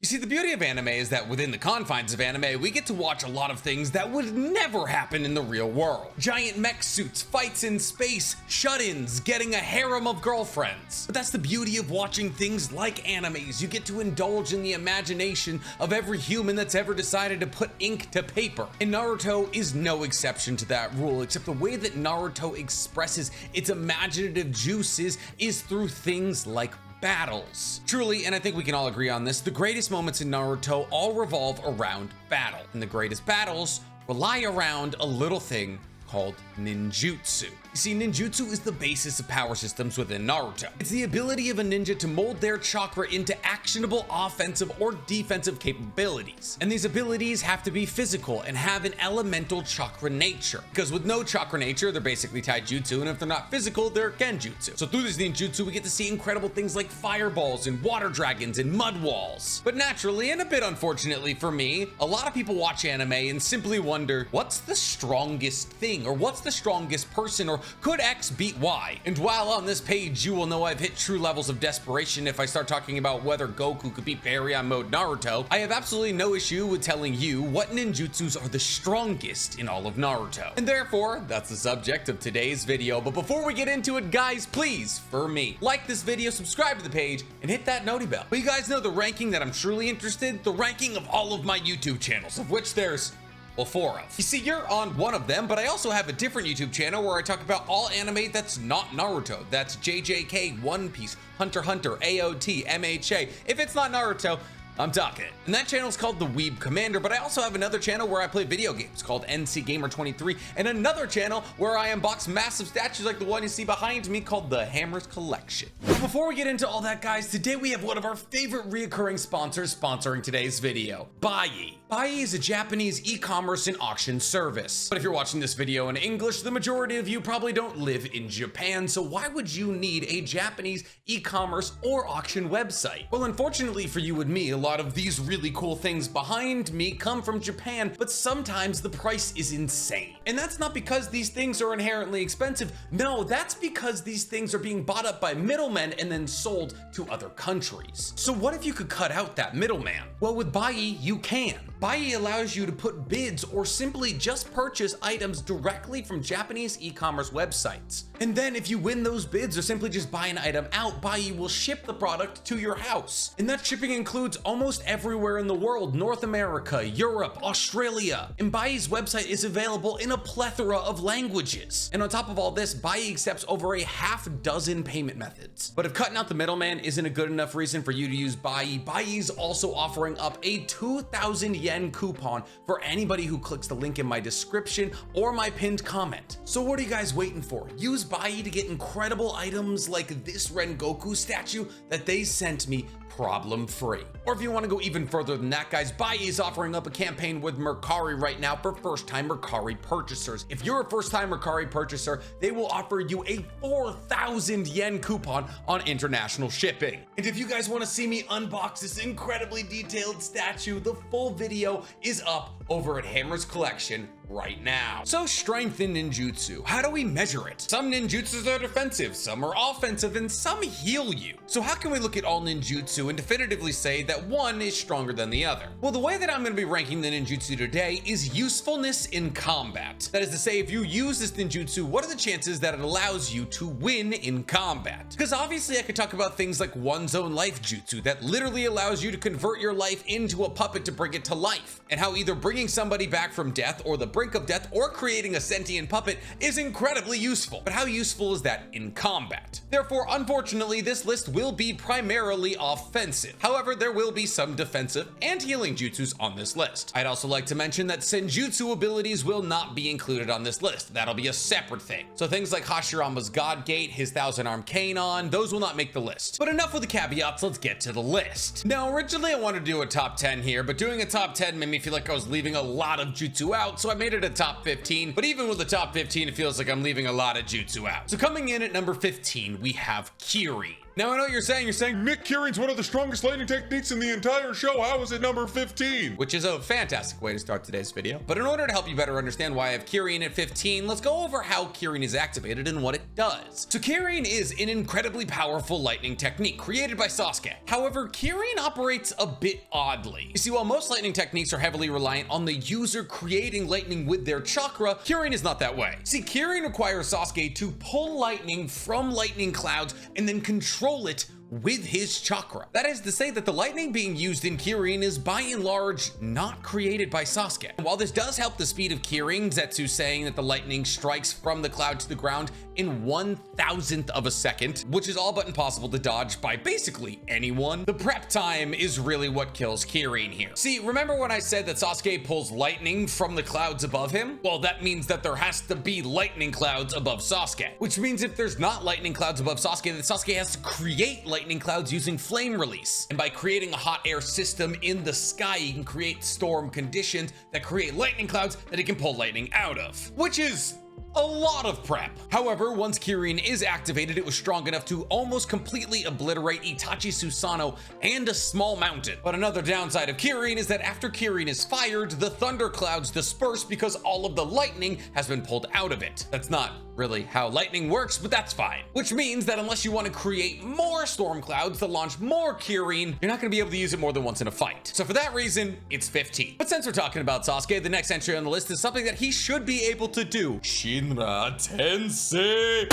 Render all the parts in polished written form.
You see, the beauty of anime is that within the confines of anime, we get to watch a lot of things that would never happen in the real world. Giant mech suits, fights in space, shut-ins, getting a harem of girlfriends. But that's the beauty of watching things like animes. You get to indulge in the imagination of every human that's ever decided to put ink to paper. And Naruto is no exception to that rule, except the way that Naruto expresses its imaginative juices is through things like battles. Truly, and I think we can all agree on this, the greatest moments in Naruto all revolve around battle, and the greatest battles rely around a little thing called ninjutsu. You see, ninjutsu is the basis of power systems within Naruto. It's the ability of a ninja to mold their chakra into actionable offensive or defensive capabilities. And these abilities have to be physical and have an elemental chakra nature. Because with no chakra nature, they're basically taijutsu, and if they're not physical, they're genjutsu. So through this ninjutsu, we get to see incredible things like fireballs and water dragons and mud walls. But naturally, and a bit unfortunately for me, a lot of people watch anime and simply wonder, what's the strongest thing? Or what's the strongest person? Or could X beat Y? And while on this page, you will know I've hit true levels of desperation if I start talking about whether Goku could beat Barry on mode Naruto, I have absolutely no issue with telling you what ninjutsus are the strongest in all of Naruto. And therefore, that's the subject of today's video. But before we get into it, guys, please, for me, like this video, subscribe to the page, and hit that noti bell. But you guys know the ranking that I'm truly interested, the ranking of all of my YouTube channels, of which there's, well, 4 of. You see, you're on one of them, but I also have a different YouTube channel where I talk about all anime that's not Naruto. That's JJK, One Piece, Hunter x Hunter, AOT, MHA. If it's not Naruto, I'm talking it. And that channel is called The Weeb Commander, but I also have another channel where I play video games called NC Gamer 23, and another channel where I unbox massive statues like the one you see behind me called the Hammers Collection. But before we get into all that, guys, today we have one of our favorite reoccurring sponsors sponsoring today's video, Buyee. Buyee is a Japanese e-commerce and auction service. But if you're watching this video in English, the majority of you probably don't live in Japan, so why would you need a Japanese e-commerce or auction website? Well, unfortunately for you and me, a lot of these really cool things behind me come from Japan, but sometimes the price is insane. And that's not because these things are inherently expensive. No, that's because these things are being bought up by middlemen and then sold to other countries. So what if you could cut out that middleman? Well, with Buyee, you can. Buyee allows you to put bids or simply just purchase items directly from Japanese e-commerce websites. And then if you win those bids or simply just buy an item out, Buyee will ship the product to your house. And that shipping includes almost everywhere in the world: North America, Europe, Australia. And Buyee's website is available in a plethora of languages. And on top of all this, Buyee accepts over a half dozen payment methods. But if cutting out the middleman isn't a good enough reason for you to use Buyee, Buyee's also offering up a 2,000 yen coupon for anybody who clicks the link in my description or my pinned comment. So what are you guys waiting for? Use Buyee to get incredible items like this Rengoku statue that they sent me problem-free. Or if you want to go even further than that, guys, Buyee is offering up a campaign with Mercari right now for first-time Mercari purchasers. If you're a first-time Mercari purchaser, they will offer you a 4,000 yen coupon on international shipping. And if you guys want to see me unbox this incredibly detailed statue, the full video is up over at Hammers Collection right now. So strength in ninjutsu, how do we measure it? Some ninjutsus are defensive, some are offensive, and some heal you. So how can we look at all ninjutsu and definitively say that one is stronger than the other? Well, the way that I'm going to be ranking the ninjutsu today is usefulness in combat. That is to say, if you use this ninjutsu, what are the chances that it allows you to win in combat? Because obviously I could talk about things like one's own life jutsu that literally allows you to convert your life into a puppet to bring it to life, and how either bringing somebody back from death or the brink of death or creating a sentient puppet is incredibly useful. But how useful is that in combat? Therefore, unfortunately, this list will be primarily offensive. However, there will be some defensive and healing jutsus on this list. I'd also like to mention that senjutsu abilities will not be included on this list. That'll be a separate thing. So things like Hashirama's God Gate, his Thousand Arm Kanon, those will not make the list. But enough with the caveats, let's get to the list. Now, originally I wanted to do a top 10 here, but doing a top 10 made me feel like I was leaving a lot of jutsu out, so I made it a top 15. But even with the top 15, it feels like I'm leaving a lot of jutsu out. So coming in at number 15, we have Kirin. Now I know what you're saying. You're saying, Nick, Kirin's one of the strongest lightning techniques in the entire show. How is it number 15? which is a fantastic way to start today's video. But in order to help you better understand why I have Kirin at 15, let's go over how Kirin is activated and what it does. So Kirin is an incredibly powerful lightning technique created by Sasuke. However, Kirin operates a bit oddly. You see, while most lightning techniques are heavily reliant on the user creating lightning with their chakra, Kirin is not that way. See, Kirin requires Sasuke to pull lightning from lightning clouds and then control it with his chakra. That is to say that the lightning being used in Kirin is by and large not created by Sasuke. While this does help the speed of Kirin, Zetsu saying that the lightning strikes from the cloud to the ground in 1,000th of a second, which is all but impossible to dodge by basically anyone, the prep time is really what kills Kirin here. See, remember when I said that Sasuke pulls lightning from the clouds above him? Well, that means that there has to be lightning clouds above Sasuke, which means if there's not lightning clouds above Sasuke, then Sasuke has to create lightning clouds using flame release. And by creating a hot air system in the sky, he can create storm conditions that create lightning clouds that he can pull lightning out of, which is a lot of prep. However, once Kirin is activated, it was strong enough to almost completely obliterate Itachi Susanoo and a small mountain. But another downside of Kirin is that after Kirin is fired, the thunder clouds disperse because all of the lightning has been pulled out of it. That's not really how lightning works, but that's fine. Which means that unless you want to create more storm clouds to launch more Kirin, you're not going to be able to use it more than once in a fight. So for that reason, it's 15. But since we're talking about Sasuke, the next entry on the list is something that he should be able to do. Shinra Tensei.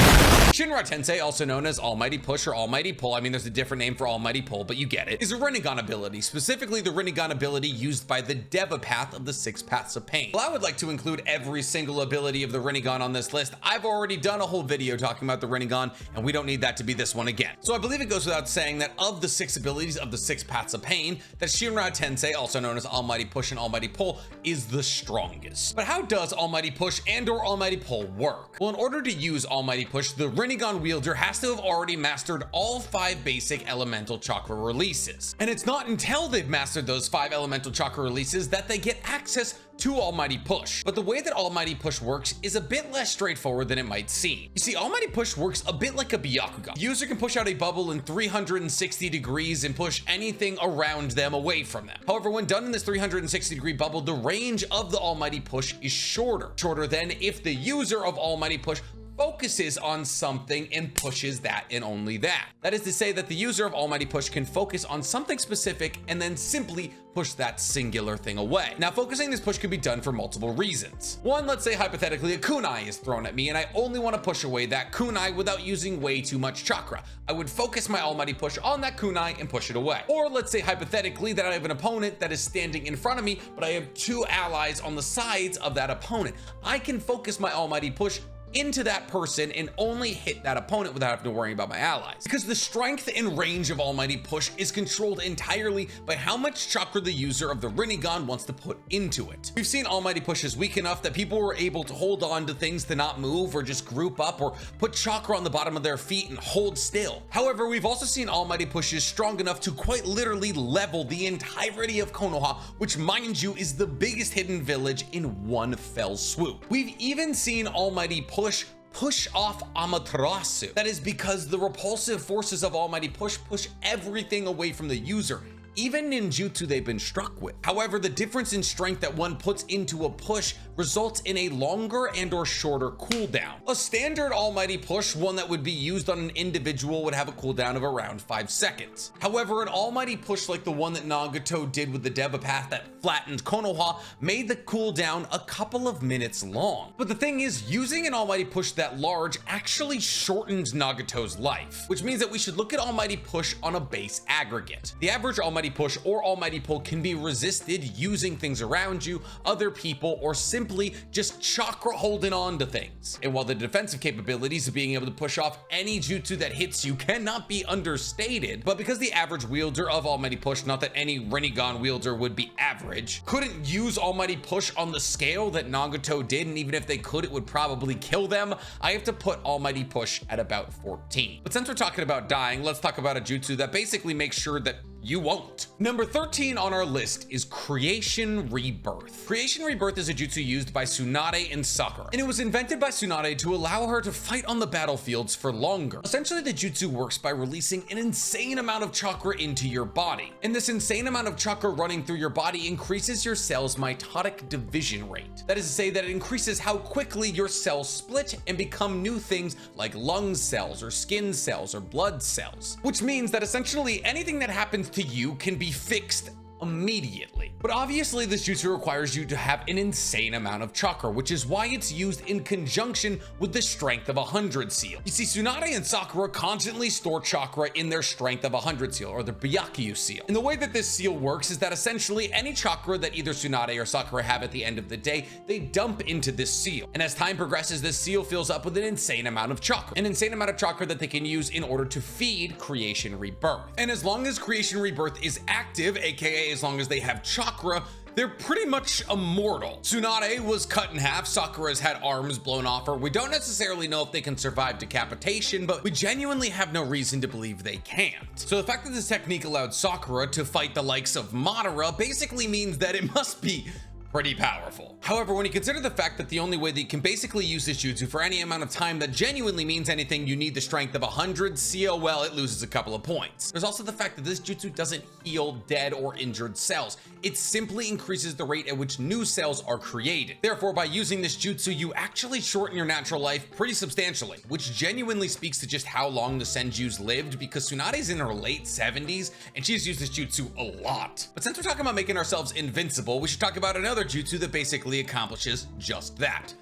Shinra Tensei, also known as Almighty Push or Almighty Pull, I mean there's a different name for Almighty Pull, but you get it, is a Rinnegan ability, specifically the Rinnegan ability used by the Deva path of the 6 paths of pain. Well, I would like to include every single ability of the Rinnegan on this list. I've already done a whole video talking about the Rinnegan, and we don't need that to be this one again. So I believe it goes without saying that of the 6 abilities of the 6 paths of pain, that Shinra Tensei, also known as Almighty Push and Almighty Pull, is the strongest. But how does Almighty Push and or Almighty Pull work? Well, in order to use Almighty Push, the Rinnegan wielder has to have already mastered all 5 basic elemental chakra releases. And it's not until they've mastered those 5 elemental chakra releases that they get access to Almighty Push. But the way that Almighty Push works is a bit less straightforward than it might seem. You see, Almighty Push works a bit like a Byakugan. The user can push out a bubble in 360 degrees and push anything around them away from them. However, when done in this 360 degree bubble, the range of the Almighty Push is shorter than if the user of Almighty Push focuses on something and pushes that and only that. That is to say that the user of Almighty Push can focus on something specific and then simply push that singular thing away. Now, focusing this push can be done for multiple reasons. One, let's say hypothetically a kunai is thrown at me and I only want to push away that kunai without using way too much chakra. I would focus my Almighty Push on that kunai and push it away. Or let's say hypothetically that I have an opponent that is standing in front of me, but I have 2 allies on the sides of that opponent. I can focus my Almighty Push into that person and only hit that opponent without having to worry about my allies. Because the strength and range of Almighty Push is controlled entirely by how much chakra the user of the Rinnegan wants to put into it. We've seen Almighty Pushes weak enough that people were able to hold on to things to not move or just group up or put chakra on the bottom of their feet and hold still. However, we've also seen Almighty Pushes strong enough to quite literally level the entirety of Konoha, which mind you is the biggest hidden village in one fell swoop. We've even seen Almighty push off Amaterasu. That is because the repulsive forces of Almighty Push everything away from the user, even ninjutsu they've been struck with. However, the difference in strength that one puts into a push results in a longer and or shorter cooldown. A standard Almighty Push, one that would be used on an individual, would have a cooldown of around 5 seconds. However, an Almighty Push like the one that Nagato did with the Deva path that flattened Konoha made the cooldown a couple of minutes long. But the thing is, using an Almighty Push that large actually shortens Nagato's life, which means that we should look at Almighty Push on a base aggregate. The average Almighty Push or Almighty Pull can be resisted using things around you, other people, or simply just chakra holding on to things. And while the defensive capabilities of being able to push off any jutsu that hits you cannot be understated, but because the average wielder of Almighty Push, not that any Rinnegan wielder would be average, couldn't use Almighty Push on the scale that Nagato did, and even if they could, it would probably kill them, I have to put Almighty Push at about 14. But since we're talking about dying, let's talk about a jutsu that basically makes sure that you won't. Number 13 on our list is Creation Rebirth. Creation Rebirth is a jutsu used by Tsunade and Sakura, and it was invented by Tsunade to allow her to fight on the battlefields for longer. Essentially, the jutsu works by releasing an insane amount of chakra into your body, and this insane amount of chakra running through your body increases your cell's mitotic division rate. That is to say that it increases how quickly your cells split and become new things like lung cells or skin cells or blood cells, which means that essentially anything that happens to you can be fixed immediately. But obviously this jutsu requires you to have an insane amount of chakra, which is why it's used in conjunction with the strength of 100 seal. You see, Tsunade and Sakura constantly store chakra in their strength of 100 seal, or the Byakuya seal. And the way that this seal works is that essentially any chakra that either Tsunade or Sakura have at the end of the day, they dump into this seal. And as time progresses, this seal fills up with an insane amount of chakra. An insane amount of chakra that they can use in order to feed Creation Rebirth. And as long as Creation Rebirth is active, aka as long as they have chakra, they're pretty much immortal. Tsunade was cut in half, Sakura's had arms blown off her. We don't necessarily know if they can survive decapitation, but we genuinely have no reason to believe they can't. So the fact that this technique allowed Sakura to fight the likes of Madara basically means that it must be pretty powerful. However, when you consider the fact that the only way that you can basically use this jutsu for any amount of time that genuinely means anything, you need the strength of 100 CL, well, it loses a couple of points. There's also the fact that this jutsu doesn't heal dead or injured cells. It simply increases the rate at which new cells are created. Therefore, by using this jutsu, you actually shorten your natural life pretty substantially, which genuinely speaks to just how long the Senjus lived, because Tsunade's in her late 70s and she's used this jutsu a lot. But since we're talking about making ourselves invincible, we should talk about another jutsu that basically accomplishes just that.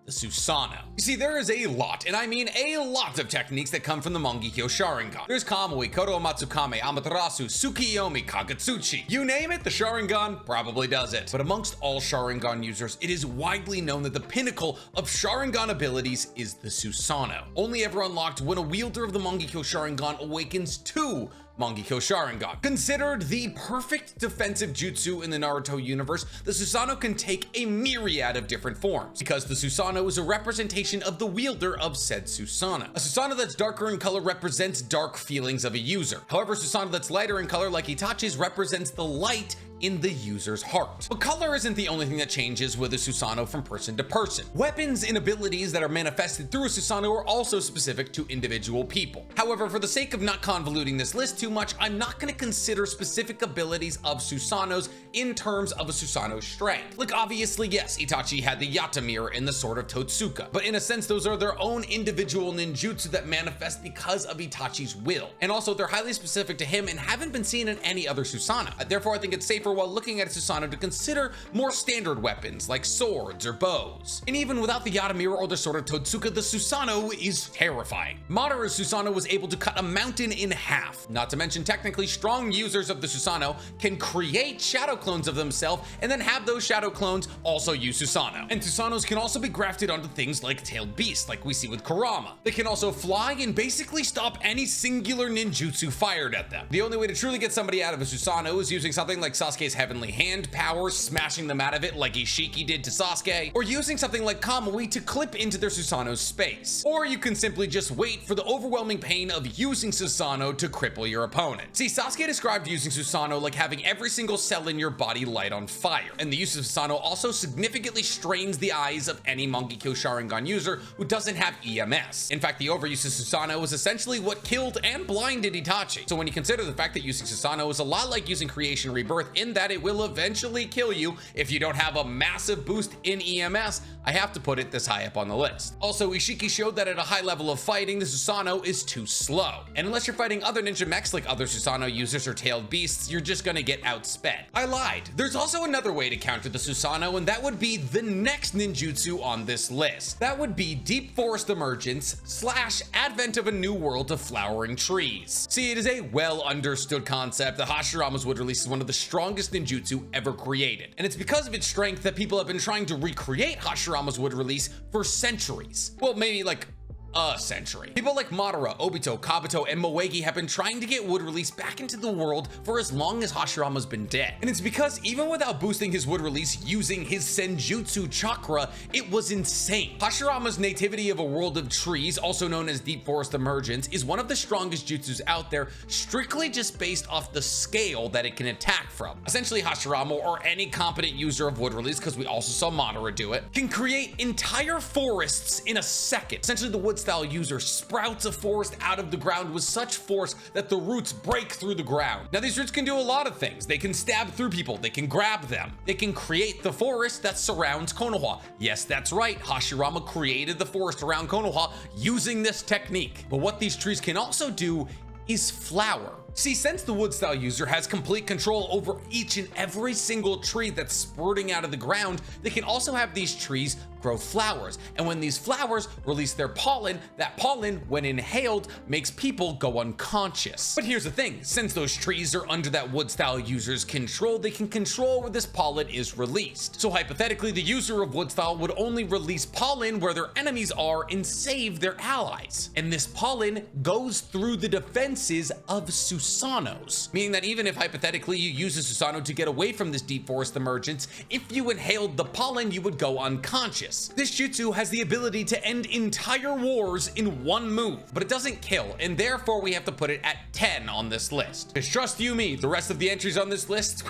The Susanoo. You see, there is a lot, and I mean a lot of techniques that come from the Mangekyo Sharingan. There's Kamui, Kodo Matsukame, Amaterasu, Tsukiyomi, Kagetsuchi. You name it, the Sharingan probably does it. But amongst all Sharingan users, it is widely known that the pinnacle of Sharingan abilities is the Susanoo. Only ever unlocked when a wielder of the Mangekyo Sharingan awakens two Mangekyo Sharingan. Considered the perfect defensive jutsu in the Naruto universe, the Susanoo can take a myriad of different forms, because the Susanoo is a representation of the wielder of said Susanoo. A Susanoo that's darker in color represents dark feelings of a user. However, Susanoo that's lighter in color, like Itachi's, represents the light in the user's heart. But color isn't the only thing that changes with a Susanoo from person to person. Weapons and abilities that are manifested through a Susanoo are also specific to individual people. However, for the sake of not convoluting this list too much, I'm not going to consider specific abilities of Susanoos in terms of a Susanoo's strength. Like, obviously, yes, Itachi had the Yata Mirror and the Sword of Totsuka, but in a sense, those are their own individual ninjutsu that manifest because of Itachi's will. And also, they're highly specific to him and haven't been seen in any other Susanoo. Therefore, I think it's safer while looking at a Susanoo to consider more standard weapons like swords or bows. And even without the Yata Mirror or the Sword of Totsuka, the Susanoo is terrifying. Madara's Susanoo was able to cut a mountain in half. Not to mention, technically strong users of the Susanoo can create shadow clones of themselves and then have those shadow clones also use Susanoo. And Susanoos can also be grafted onto things like tailed beasts, like we see with Kurama. They can also fly and basically stop any singular ninjutsu fired at them. The only way to truly get somebody out of a Susanoo is using something like Sasuke's Heavenly Hand power, smashing them out of it like Ishiki did to Sasuke, or using something like Kamui to clip into their Susanoo's space. Or you can simply just wait for the overwhelming pain of using Susanoo to cripple your opponent. See, Sasuke described using Susanoo like having every single cell in your body light on fire, and the use of Susanoo also significantly strains the eyes of any Mangekyo Sharingan user who doesn't have EMS. In fact, the overuse of Susanoo is essentially what killed and blinded Itachi. So when you consider the fact that using Susanoo is a lot like using Creation Rebirth in that it will eventually kill you if you don't have a massive boost in EMS, I have to put it this high up on the list. Also, Ishiki showed that at a high level of fighting, the Susanoo is too slow. And unless you're fighting other ninja mechs like other Susanoo users or tailed beasts, you're just gonna get outsped. I lied. There's also another way to counter the Susanoo, and that would be the next ninjutsu on this list. That would be Deep Forest Emergence / Advent of a New World of Flowering Trees. See, it is a well understood concept that Hashirama's Wood Release is one of the strongest ninjutsu ever created. And it's because of its strength that people have been trying to recreate Hashirama's Wood Release for centuries. Well, maybe like a century. People like Madara, Obito, Kabuto, and Moegi have been trying to get wood release back into the world for as long as Hashirama's been dead. And it's because even without boosting his wood release using his Senjutsu chakra, it was insane. Hashirama's nativity of a world of trees, also known as Deep Forest Emergence, is one of the strongest jutsus out there, strictly just based off the scale that it can attack from. Essentially, Hashirama, or any competent user of wood release, because we also saw Madara do it, can create entire forests in a second. Essentially, the wood style user sprouts a forest out of the ground with such force that the roots break through the ground. Now, these roots can do a lot of things. They can stab through people, they can grab them, they can create the forest that surrounds Konoha. Yes, that's right, Hashirama created the forest around Konoha using this technique. But what these trees can also do is flower. See, since the wood style user has complete control over each and every single tree that's spurting out of the ground, they can also have these trees grow flowers. And when these flowers release their pollen, that pollen, when inhaled, makes people go unconscious. But here's the thing, since those trees are under that wood style user's control, they can control where this pollen is released. So hypothetically, the user of wood style would only release pollen where their enemies are and save their allies. And this pollen goes through the defenses of Susanoos, meaning that even if hypothetically you use a Susanoo to get away from this deep forest emergence, if you inhaled the pollen, you would go unconscious. This jutsu has the ability to end entire wars in one move, but it doesn't kill, and therefore we have to put it at 10 on this list. Because trust you me, the rest of the entries on this list,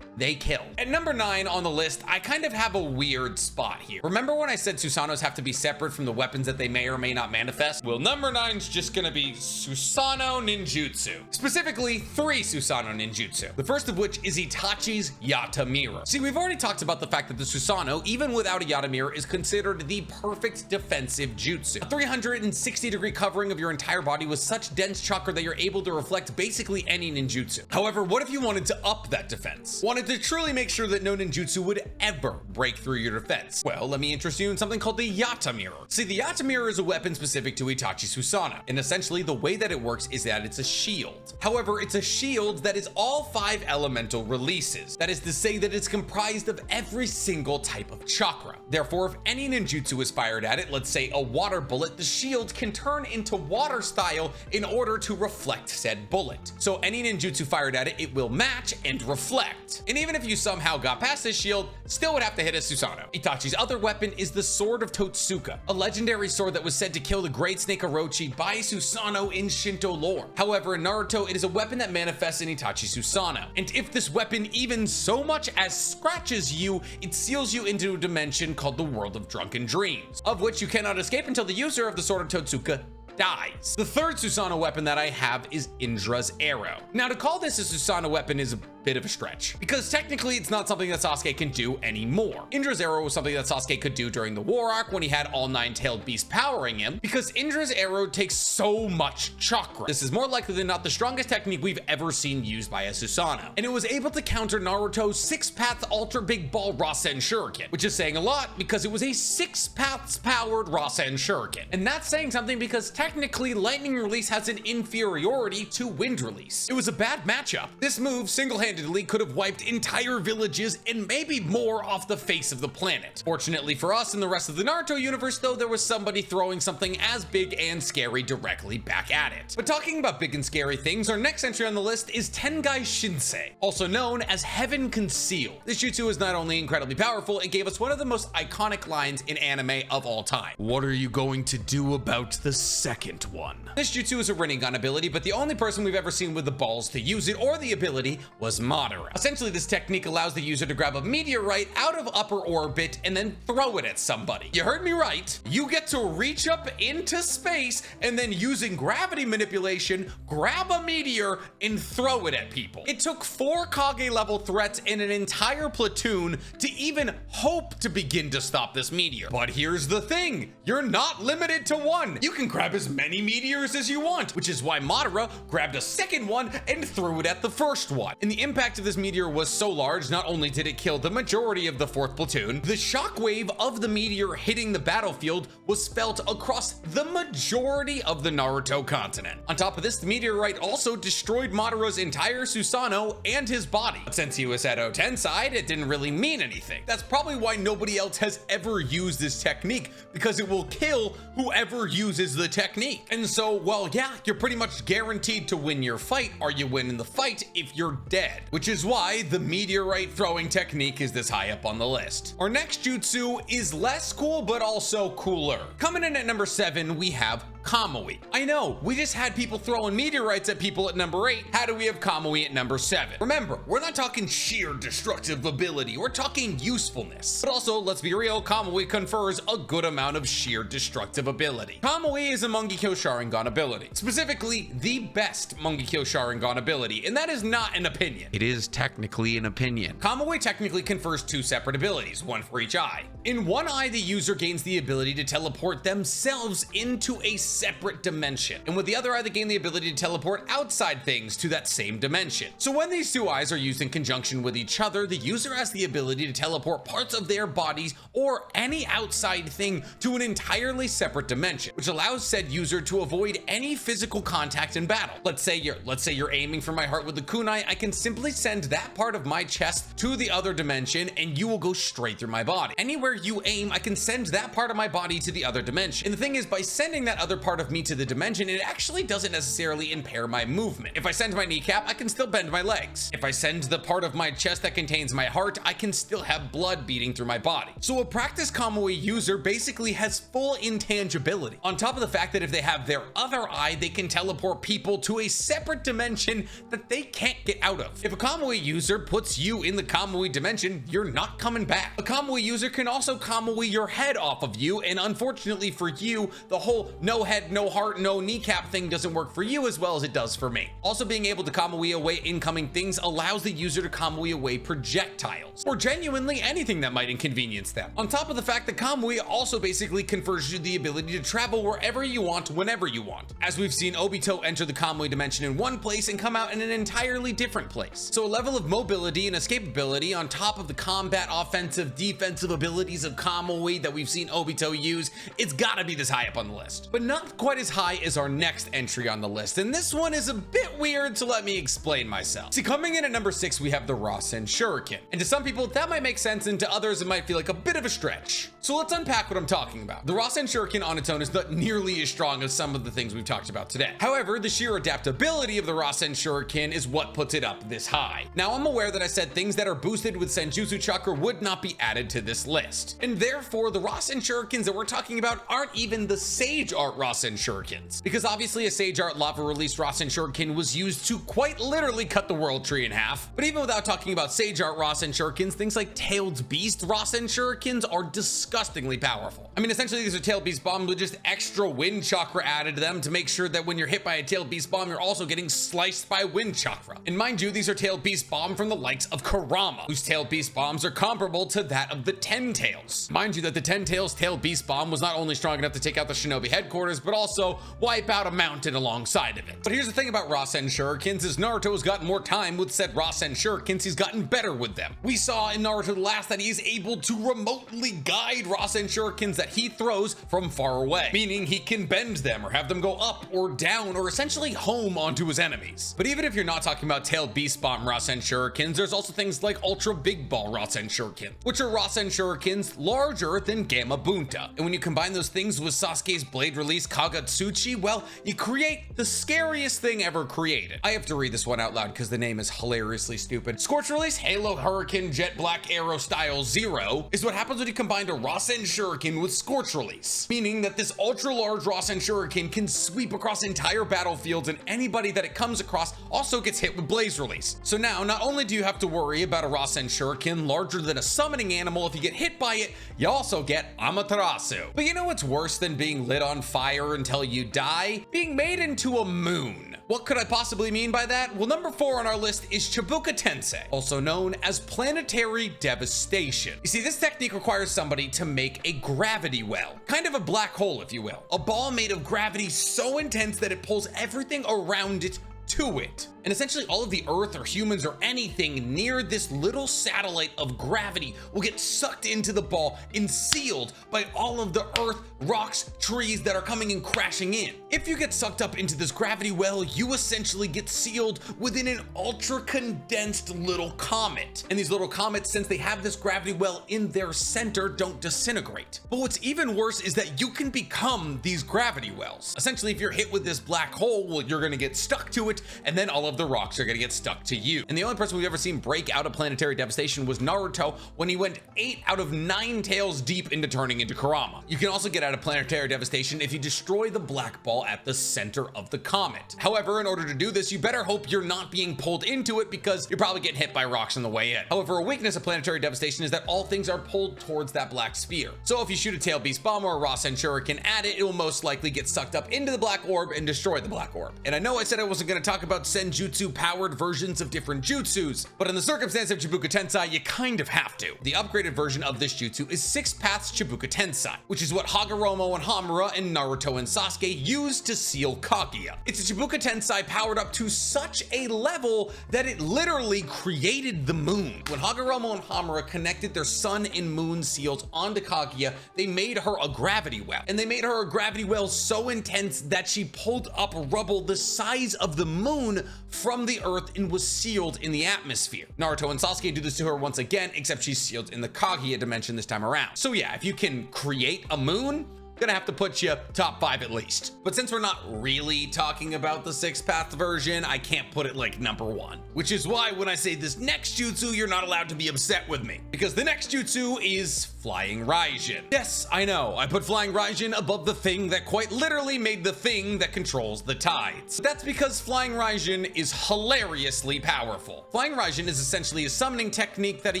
they kill. At number 9 on the list, I kind of have a weird spot here. Remember when I said Susanoos have to be separate from the weapons that they may or may not manifest? Well, number 9's just gonna be Susanoo Ninjutsu. Specifically, 3 Susanoo Ninjutsu. The first of which is Itachi's Yata Mirror. See, we've already talked about the fact that the Susanoo, even without a Yata Mirror, is considered the perfect defensive jutsu. A 360-degree covering of your entire body with such dense chakra that you're able to reflect basically any ninjutsu. However, what if you wanted to up that defense? Wanted to truly make sure that no ninjutsu would ever break through your defense? Well, let me interest you in something called the Yata Mirror. See, the Yata Mirror is a weapon specific to Itachi Susanoo, and essentially the way that it works is that it's a shield. However, it's a shield that is all 5 elemental releases. That is to say that it's comprised of every single type of chakra. Therefore, if any ninjutsu is fired at it, let's say a water bullet, the shield can turn into water style in order to reflect said bullet. So any ninjutsu fired at it, it will match and reflect. And even if you somehow got past this shield, still would have to hit a Susanoo. Itachi's other weapon is the Sword of Totsuka, a legendary sword that was said to kill the Great Snake Orochi by Susanoo in Shinto lore. However, in Naruto, it is a weapon that manifests in Itachi Susanoo. And if this weapon even so much as scratches you, it seals you into a dimension called the World of Drunken Dreams, of which you cannot escape until the user of the Sword of Totsuka dies. The third Susanoo weapon that I have is Indra's Arrow. Now, to call this a Susanoo weapon is a bit of a stretch, because technically it's not something that Sasuke can do anymore. Indra's Arrow was something that Sasuke could do during the war arc when he had all 9-tailed beasts powering him, because Indra's Arrow takes so much chakra. This is more likely than not the strongest technique we've ever seen used by a Susanoo, and it was able to counter Naruto's 6-path Ultra Big Ball Rasenshuriken, which is saying a lot because it was a 6-paths powered Rasenshuriken. And that's saying something because technically Lightning Release has an inferiority to Wind Release. It was a bad matchup. This move single-handedly could have wiped entire villages and maybe more off the face of the planet. Fortunately for us and the rest of the Naruto universe, though, there was somebody throwing something as big and scary directly back at it. But talking about big and scary things, our next entry on the list is Tengai Shinsei, also known as Heaven Concealed. This jutsu is not only incredibly powerful, it gave us one of the most iconic lines in anime of all time. What are you going to do about the second one? This jutsu is a Rinnegan ability, but the only person we've ever seen with the balls to use it or the ability was Madara. Essentially, this technique allows the user to grab a meteorite out of upper orbit and then throw it at somebody. You heard me right. You get to reach up into space and then, using gravity manipulation, grab a meteor and throw it at people. It took 4 Kage level threats and an entire platoon to even hope to begin to stop this meteor. But here's the thing, you're not limited to one. You can grab as many meteors as you want, which is why Madara grabbed a second one and threw it at the first one. And the impact of this meteor was so large, not only did it kill the majority of the 4th platoon, the shockwave of the meteor hitting the battlefield was felt across the majority of the Naruto continent. On top of this, the meteorite also destroyed Madora's entire Susanoo and his body. But since he was Edo Tensei, it didn't really mean anything. That's probably why nobody else has ever used this technique, because it will kill whoever uses the technique. And so, well, yeah, you're pretty much guaranteed to win your fight, or you win in the fight if you're dead, which is why the meteorite throwing technique is this high up on the list. Our next jutsu is less cool, but also cooler. Coming in at number 7, we have Kamui. I know, we just had people throwing meteorites at people at number 8. How do we have Kamui at number 7? Remember, we're not talking sheer destructive ability, we're talking usefulness. But also, let's be real, Kamui confers a good amount of sheer destructive ability. Kamui is a Mangekyo Sharingan ability, specifically the best Mangekyo Sharingan ability, and that is not an opinion. It is technically an opinion. Kamui technically confers 2 separate abilities, one for each eye. In one eye, the user gains the ability to teleport themselves into a separate dimension, and with the other eye, they gain the ability to teleport outside things to that same dimension. So when these 2 eyes are used in conjunction with each other, the user has the ability to teleport parts of their bodies or any outside thing to an entirely separate dimension, which allows said user to avoid any physical contact in battle. Let's say you're aiming for my heart with the kunai, I can simply send that part of my chest to the other dimension and you will go straight through my body. Anywhere you aim, I can send that part of my body to the other dimension. And the thing is, by sending that other part of me to the dimension, it actually doesn't necessarily impair my movement. If I send my kneecap, I can still bend my legs. If I send the part of my chest that contains my heart, I can still have blood beating through my body. So a practice Kamui user basically has full intangibility. On top of the fact that if they have their other eye, they can teleport people to a separate dimension that they can't get out of. If a Kamui user puts you in the Kamui dimension, you're not coming back. A Kamui user can also Kamui your head off of you, and unfortunately for you, the whole no head, no heart, no kneecap thing doesn't work for you as well as it does for me. Also, being able to Kamui away incoming things allows the user to Kamui away projectiles, or genuinely anything that might inconvenience them. On top of the fact that Kamui also basically confers you the ability to travel wherever you want, whenever you want. As we've seen Obito enter the Kamui dimension in one place and come out in an entirely different place. So a level of mobility and escapability on top of the combat, offensive, defensive abilities of Kamui that we've seen Obito use, it's gotta be this high up on the list. But not quite as high as our next entry on the list, and this one is a bit weird, so let me explain myself. See, coming in at number 6, we have the Rasenshuriken. And to some people, that might make sense, and to others, it might feel like a bit of a stretch. So let's unpack what I'm talking about. The Rasenshuriken on its own is not nearly as strong as some of the things we've talked about today. However, the sheer adaptability of the Rasenshuriken is what puts it up this high. Now, I'm aware that I said things that are boosted with Senjutsu Chakra would not be added to this list. And therefore, the Rasenshurikens that we're talking about aren't even the Sage Art Rasenshurikens. Because obviously a Sage Art Lava Release Rasenshuriken was used to quite literally cut the world tree in half. But even without talking about Sage Art Rasenshurikens, things like Tailed Beast Rasenshurikens are disgustingly powerful. I mean, essentially these are Tailed Beast bombs with just extra wind chakra added to them to make sure that when you're hit by a Tailed Beast bomb, you're also getting sliced by wind chakra. And mind you, these are Tailed Beast bomb from the likes of Kurama, whose Tailed Beast bombs are comparable to that of the Ten Tails. Mind you that the Ten Tails Tailed Beast bomb was not only strong enough to take out the Shinobi headquarters, but also wipe out a mountain alongside of it. But here's the thing about Rasenshurikens, is Naruto has gotten more time with said Rasenshurikens, he's gotten better with them. We saw in Naruto the Last that he is able to remotely guide Rasenshurikens that he throws from far away, meaning he can bend them or have them go up or down or essentially home onto his enemies. But even if you're not talking about Tailed Beast Bomb Rasenshurikens, there's also things like Ultra Big Ball Rasenshuriken, which are Rasenshurikens larger than Gamma Bunta. And when you combine those things with Sasuke's Blade Release Kagatsuchi, well, you create the scariest thing ever created. I have to read this one out loud because the name is hilariously stupid. Scorch Release Halo Hurricane Jet Black Arrow Style 0 is what happens when you combine a Rasenshuriken with Scorch Release, meaning that this ultra large Rasenshuriken can sweep across entire battlefields, and anybody that it comes across also gets hit with Blaze Release. So now, not only do you have to worry about a Rasenshuriken larger than a summoning animal, if you get hit by it, you also get Amaterasu. But you know what's worse than being lit on fire until you die? Being made into a moon. What could I possibly mean by that? Well, number 4 on our list is Chibaku Tensei, also known as planetary devastation. You see, this technique requires somebody to make a gravity well, kind of a black hole, if you will. A ball made of gravity so intense that it pulls everything around it to it. And essentially all of the Earth or humans or anything near this little satellite of gravity will get sucked into the ball and sealed by all of the earth, rocks, trees that are coming and crashing in. If you get sucked up into this gravity well, you essentially get sealed within an ultra condensed little comet. And these little comets, since they have this gravity well in their center, don't disintegrate. But what's even worse is that you can become these gravity wells. Essentially, if you're hit with this black hole, well, you're gonna get stuck to it, and then all of the rocks are gonna get stuck to you. And the only person we've ever seen break out of planetary devastation was Naruto when he went 8 out of 9 tails deep into turning into Kurama. You can also get out of planetary devastation if you destroy the black ball at the center of the comet. However, in order to do this, you better hope you're not being pulled into it because you're probably getting hit by rocks on the way in. However, a weakness of planetary devastation is that all things are pulled towards that black sphere. So if you shoot a tail beast bomb or a Rasenshuriken at it, it will most likely get sucked up into the black orb and destroy the black orb. And I know I said I wasn't going to talk about Senjutsu powered versions of different jutsus, but in the circumstance of Chibaku Tensei, you kind of have to. The upgraded version of this jutsu is 6 Paths Chibaku Tensei, which is what Hagoromo and Hamura and Naruto and Sasuke used to seal Kaguya. It's a Chibaku Tensei powered up to such a level that it literally created the moon. When Hagoromo and Hamura connected their sun and moon seals onto Kaguya, they made her a gravity well. And they made her a gravity well so intense that she pulled up rubble the size of the moon from the earth and was sealed in the atmosphere. Naruto and Sasuke do this to her once again, except she's sealed in the Kaguya dimension this time around. So yeah, if you can create a moon, gonna have to put you top 5 at least. But since we're not really talking about the 6-path version, I can't put it like number 1, which is why when I say this next jutsu, you're not allowed to be upset with me, because the next jutsu is Flying Raijin. Yes, I know, I put Flying Raijin above the thing that quite literally made the thing that controls the tides. That's because Flying Raijin is hilariously powerful. Flying Raijin is essentially a summoning technique that a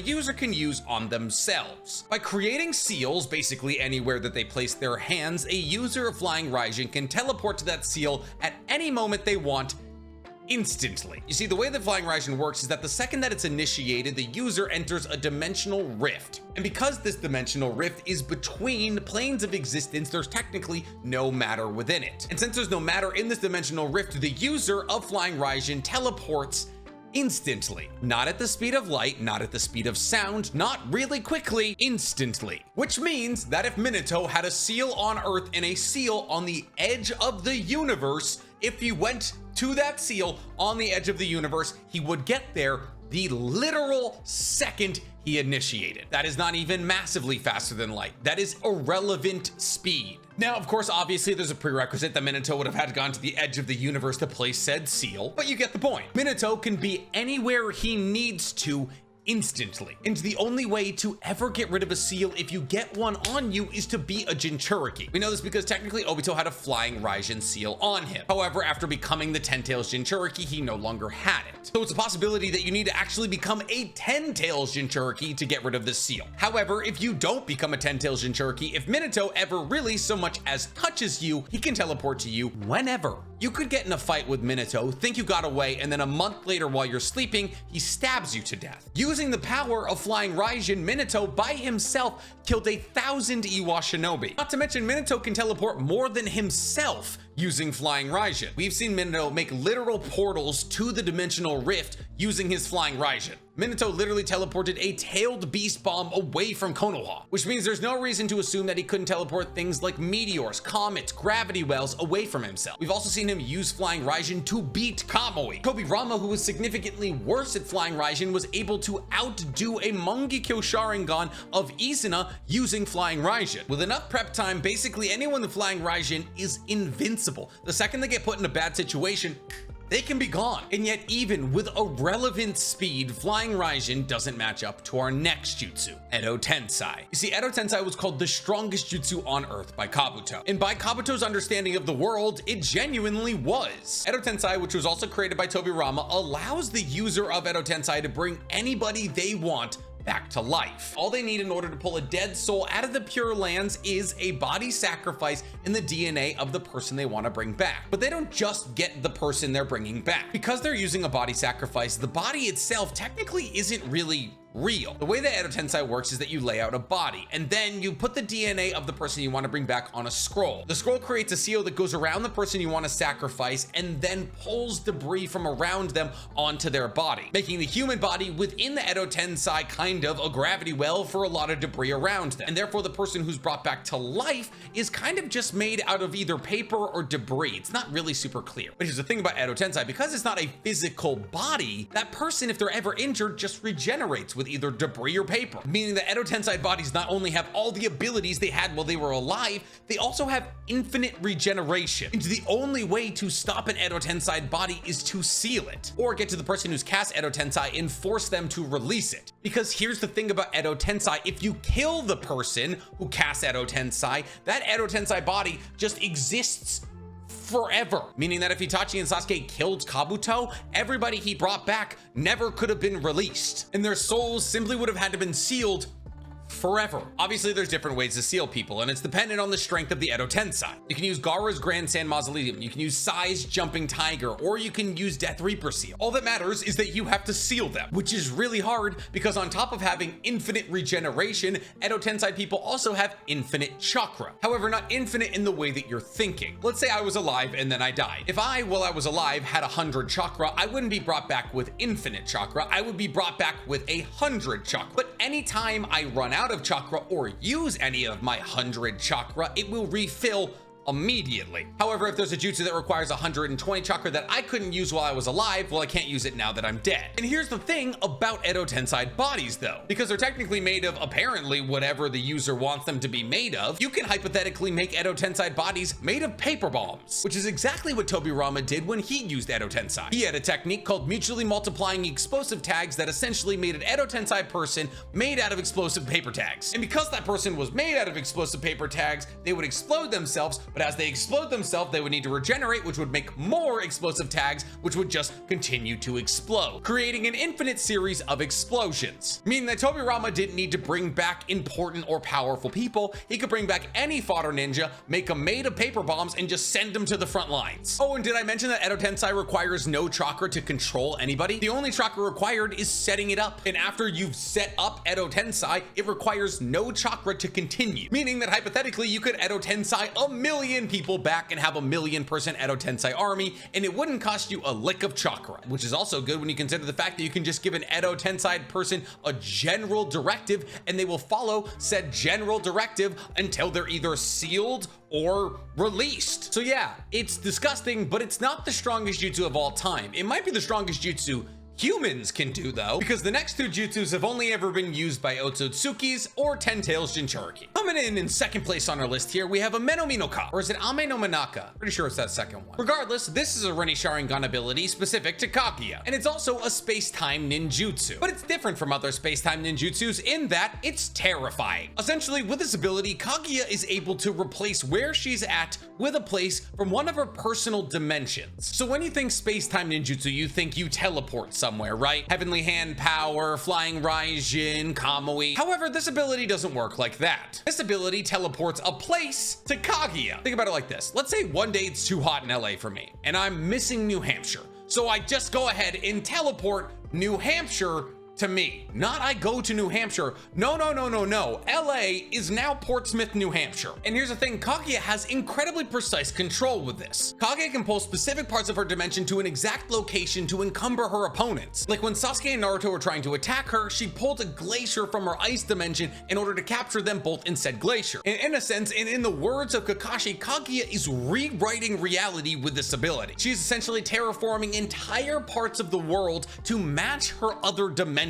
user can use on themselves. By creating seals, basically anywhere that they place their hands, a user of Flying Raijin can teleport to that seal at any moment they want, instantly. You see, the way that Flying Raijin works is that the second that it's initiated, the user enters a dimensional rift. And because this dimensional rift is between planes of existence, there's technically no matter within it. And since there's no matter in this dimensional rift, the user of Flying Raijin teleports instantly. Not at the speed of light, not at the speed of sound, not really quickly, instantly. Which means that if Minato had a seal on Earth and a seal on the edge of the universe, if he went to that seal on the edge of the universe, he would get there the literal second he initiated. That is not even massively faster than light. That is irrelevant speed. Now, of course, obviously there's a prerequisite that Minato would have had gone to the edge of the universe to place said seal, but you get the point. Minato can be anywhere he needs to instantly. And the only way to ever get rid of a seal if you get one on you is to be a Jinchuriki. We know this because technically Obito had a Flying Raijin seal on him. However, after becoming the 10-tails Jinchuriki, he no longer had it. So it's a possibility that you need to actually become a 10-tails Jinchuriki to get rid of this seal. However, if you don't become a 10-tails Jinchuriki, if Minato ever really so much as touches you, he can teleport to you whenever. You could get in a fight with Minato, think you got away, and then a month later while you're sleeping, he stabs you to death. Using the power of Flying Raijin, Minato by himself killed 1,000 Iwa Shinobi. Not to mention, Minato can teleport more than himself using Flying Raijin. We've seen Minato make literal portals to the dimensional rift using his Flying Raijin. Minato literally teleported a tailed beast bomb away from Konoha, which means there's no reason to assume that he couldn't teleport things like meteors, comets, gravity wells away from himself. We've also seen him use Flying Raijin to beat Kamui. Tobirama, who was significantly worse at Flying Raijin, was able to outdo a Mangekyo Sharingan of Izuna using Flying Raijin. With enough prep time, basically anyone with Flying Raijin is invincible. The second they get put in a bad situation, they can be gone. And yet even with irrelevant speed, Flying Raijin doesn't match up to our next jutsu, Edo Tensei. You see, Edo Tensei was called the strongest jutsu on Earth by Kabuto. And by Kabuto's understanding of the world, it genuinely was. Edo Tensei, which was also created by Tobirama, allows the user of Edo Tensei to bring anybody they want back to life. All they need in order to pull a dead soul out of the Pure Lands is a body sacrifice in the DNA of the person they want to bring back. But they don't just get the person they're bringing back. Because they're using a body sacrifice, the body itself technically isn't really real. The way that Edo Tensei works is that you lay out a body, and then you put the DNA of the person you want to bring back on a scroll. The scroll creates a seal that goes around the person you want to sacrifice and then pulls debris from around them onto their body, making the human body within the Edo Tensei kind of a gravity well for a lot of debris around them. And therefore the person who's brought back to life is kind of just made out of either paper or debris. It's not really super clear. But here's the thing about Edo Tensei, because it's not a physical body, that person, if they're ever injured, just regenerates with either debris or paper, meaning that Edo Tensei bodies not only have all the abilities they had while they were alive, they also have infinite regeneration. And the only way to stop an Edo Tensei body is to seal it, or get to the person who's cast Edo Tensei and force them to release it. Because here's the thing about Edo Tensei, if you kill the person who casts Edo Tensei, that Edo Tensei body just exists forever, meaning that if Itachi and Sasuke killed Kabuto, everybody he brought back never could have been released, and their souls simply would have had to been sealed forever. Obviously, there's different ways to seal people, and it's dependent on the strength of the Edo Tensei. You can use Gaara's Grand Sand Mausoleum, you can use Sai's Jumping Tiger, or you can use Death Reaper Seal. All that matters is that you have to seal them, which is really hard because on top of having infinite regeneration, Edo Tensei people also have infinite chakra. However, not infinite in the way that you're thinking. Let's say I was alive and then I died. If I, while I was alive, had 100 chakra, I wouldn't be brought back with infinite chakra, I would be brought back with 100 chakra. But anytime I run out of chakra or use any of my 100 chakra, it will refill immediately. However, if there's a jutsu that requires 120 chakra that I couldn't use while I was alive, well, I can't use it now that I'm dead. And here's the thing about Edo Tensei bodies though, because they're technically made of apparently whatever the user wants them to be made of, you can hypothetically make Edo Tensei bodies made of paper bombs, which is exactly what Tobirama did when he used Edo Tensei. He had a technique called mutually multiplying explosive tags that essentially made an Edo Tensei person made out of explosive paper tags. And because that person was made out of explosive paper tags, they would explode themselves, but as they explode themselves, they would need to regenerate, which would make more explosive tags, which would just continue to explode, creating an infinite series of explosions. Meaning that Tobirama didn't need to bring back important or powerful people. He could bring back any fodder ninja, make them made of paper bombs, and just send them to the front lines. Oh, and did I mention that Edo Tensei requires no chakra to control anybody? The only chakra required is setting it up. And after you've set up Edo Tensei, it requires no chakra to continue. Meaning that hypothetically, you could Edo Tensei a million people back and have a 1,000,000-person Edo Tensei army, and it wouldn't cost you a lick of chakra, which is also good when you consider the fact that you can just give an Edo Tensei person a general directive and they will follow said general directive until they're either sealed or released. So yeah, it's disgusting, but it's not the strongest jutsu of all time. It might be the strongest jutsu humans can do though, because the next two jutsus have only ever been used by Otsutsukis or Ten Tails Jinchuriki. Coming in second place on our list here, we have Amenominaka, or is it Amenominaka? Pretty sure it's that second one. Regardless, this is a Rinne Sharingan ability specific to Kaguya, and it's also a space-time ninjutsu, but it's different from other space-time ninjutsus in that it's terrifying. Essentially, with this ability, Kaguya is able to replace where she's at with a place from one of her personal dimensions. So when you think space-time ninjutsu, you think you teleport somewhere, right? Heavenly Hand Power, Flying Raijin, Kamui. However, this ability doesn't work like that. This ability teleports a place to Kaguya. Think about it like this. Let's say one day it's too hot in LA for me, and I'm missing New Hampshire. So I just go ahead and teleport New Hampshire to me. Not I go to New Hampshire. No. LA is now Portsmouth, New Hampshire. And here's the thing, Kaguya has incredibly precise control with this. Kaguya can pull specific parts of her dimension to an exact location to encumber her opponents. Like when Sasuke and Naruto were trying to attack her, she pulled a glacier from her ice dimension in order to capture them both in said glacier. And in a sense, and in the words of Kakashi, Kaguya is rewriting reality with this ability. She's essentially terraforming entire parts of the world to match her other dimensions,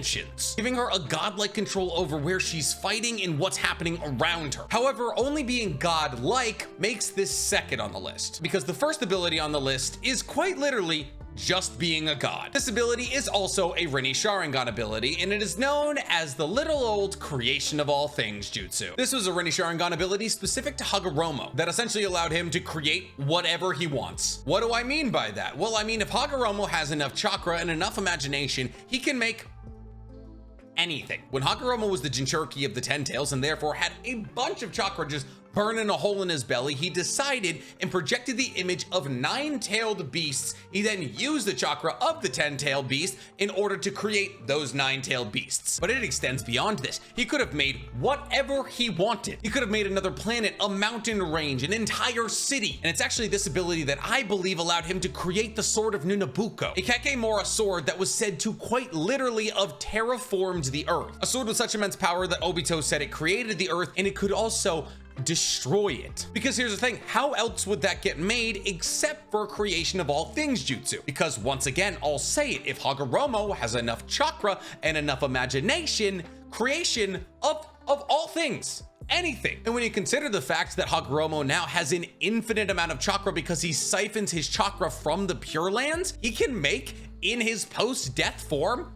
giving her a godlike control over where she's fighting and what's happening around her. However, only being godlike makes this second on the list, because the first ability on the list is quite literally just being a god. This ability is also a Rinne Sharingan ability, and it is known as the little old creation of all things jutsu. This was a Rinne Sharingan ability specific to Hagoromo that essentially allowed him to create whatever he wants. What do I mean by that? Well, I mean, if Hagoromo has enough chakra and enough imagination, he can make anything. When Hagoromo was the Jinchuriki of the Ten Tails and therefore had a bunch of chakra just Burning a hole in his belly, he decided and projected the image of 9-tailed beasts. He then used the chakra of the 10-tailed beast in order to create those 9-tailed beasts. But it extends beyond this. He could have made whatever he wanted. He could have made another planet, a mountain range, an entire city. And it's actually this ability that I believe allowed him to create the Sword of Nunabuko, a Kakemora sword that was said to quite literally have terraformed the earth. A sword with such immense power that Obito said it created the earth, and it could also destroy it. Because here's the thing, how else would that get made except for creation of all things jutsu? Because once again, I'll say it, if Hagoromo has enough chakra and enough imagination, creation of all things, anything. And when you consider the fact that Hagoromo now has an infinite amount of chakra because he siphons his chakra from the Pure Lands, he can make in his post-death form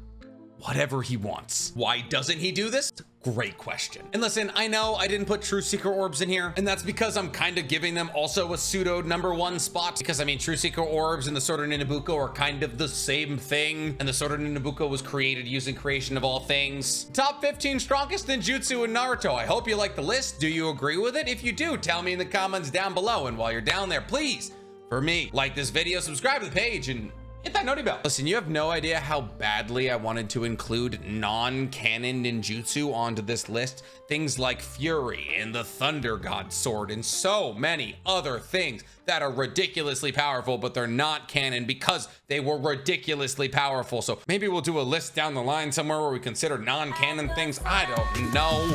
whatever he wants. Why doesn't he do this? Great question. And listen, I know I didn't put True Seeker Orbs in here, and that's because I'm kind of giving them also a pseudo #1 spot, because I mean, True Seeker Orbs and the Sword of Nunabuko are kind of the same thing, and the Sword of Nunabuko was created using creation of all things. Top 15 strongest ninjutsu in Naruto. I hope you like the list. Do you agree with it? If you do, tell me in the comments down below, and while you're down there, please, for me, like this video, subscribe to the page, and hit that noti bell. Listen, you have no idea how badly I wanted to include non-canon ninjutsu onto this list. Things like Fury and the Thunder God Sword and so many other things that are ridiculously powerful, but they're not canon because they were ridiculously powerful. So maybe we'll do a list down the line somewhere where we consider non-canon things. I don't know.